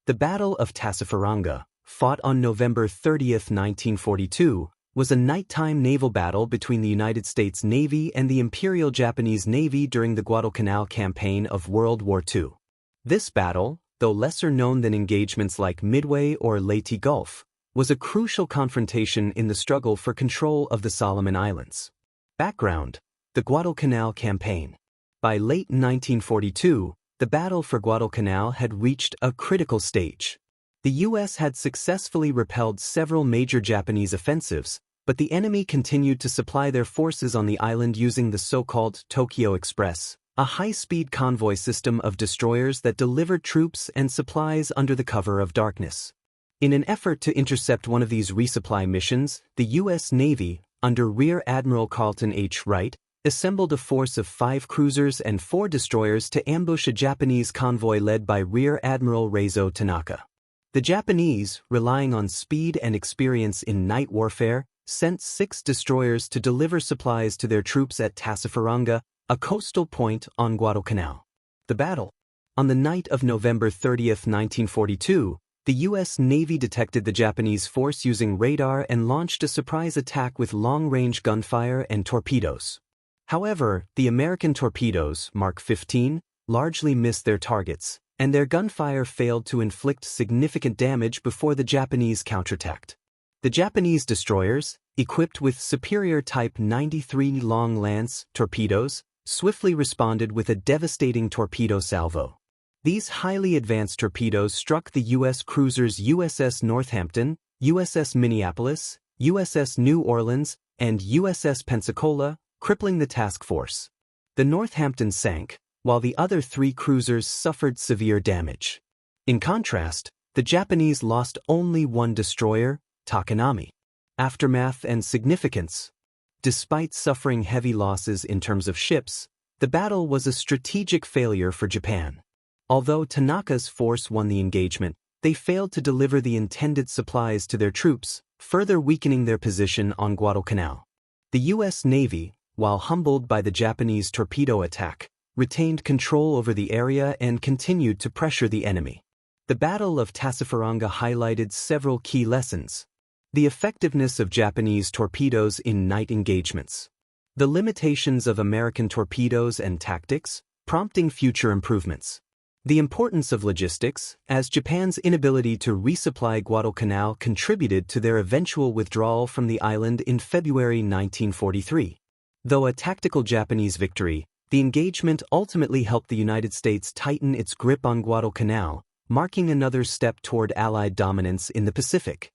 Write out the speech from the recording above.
The Battle of Tassafaronga, fought on November 30, 1942, was a nighttime naval battle between the United States Navy and the Imperial Japanese Navy during the Guadalcanal campaign of World War II. This battle, though lesser known than engagements like Midway or Leyte Gulf, was a crucial confrontation in the struggle for control of the Solomon Islands. Background: the Guadalcanal campaign. By late 1942, the battle for Guadalcanal had reached a critical stage. The U.S. had successfully repelled several major Japanese offensives, but the enemy continued to supply their forces on the island using the so-called Tokyo Express, a high-speed convoy system of destroyers that delivered troops and supplies under the cover of darkness. In an effort to intercept one of these resupply missions, the U.S. Navy, under Rear Admiral Carlton H. Wright, assembled a force of 5 cruisers and 4 destroyers to ambush a Japanese convoy led by Rear Admiral Reizo Tanaka. The Japanese, relying on speed and experience in night warfare, sent 6 destroyers to deliver supplies to their troops at Tassafaronga, a coastal point on Guadalcanal. The battle. On the night of November 30, 1942, the U.S. Navy detected the Japanese force using radar and launched a surprise attack with long-range gunfire and torpedoes. However, the American torpedoes, Mark 15, largely missed their targets, and their gunfire failed to inflict significant damage before the Japanese counterattacked. The Japanese destroyers, equipped with superior Type 93 Long Lance torpedoes, swiftly responded with a devastating torpedo salvo. These highly advanced torpedoes struck the U.S. cruisers USS Northampton, USS Minneapolis, USS New Orleans, and USS Pensacola, crippling the task force. The Northampton sank, while the other 3 cruisers suffered severe damage. In contrast, the Japanese lost only 1 destroyer, Takanami. Aftermath and significance. Despite suffering heavy losses in terms of ships, the battle was a strategic failure for Japan. Although Tanaka's force won the engagement, they failed to deliver the intended supplies to their troops, further weakening their position on Guadalcanal. The U.S. Navy, while humbled by the Japanese torpedo attack, retained control over the area and continued to pressure the enemy. The Battle of Tassafaronga highlighted several key lessons. The effectiveness of Japanese torpedoes in night engagements. The limitations of American torpedoes and tactics, prompting future improvements. The importance of logistics, as Japan's inability to resupply Guadalcanal contributed to their eventual withdrawal from the island in February 1943. Though a tactical Japanese victory, the engagement ultimately helped the United States tighten its grip on Guadalcanal, marking another step toward Allied dominance in the Pacific.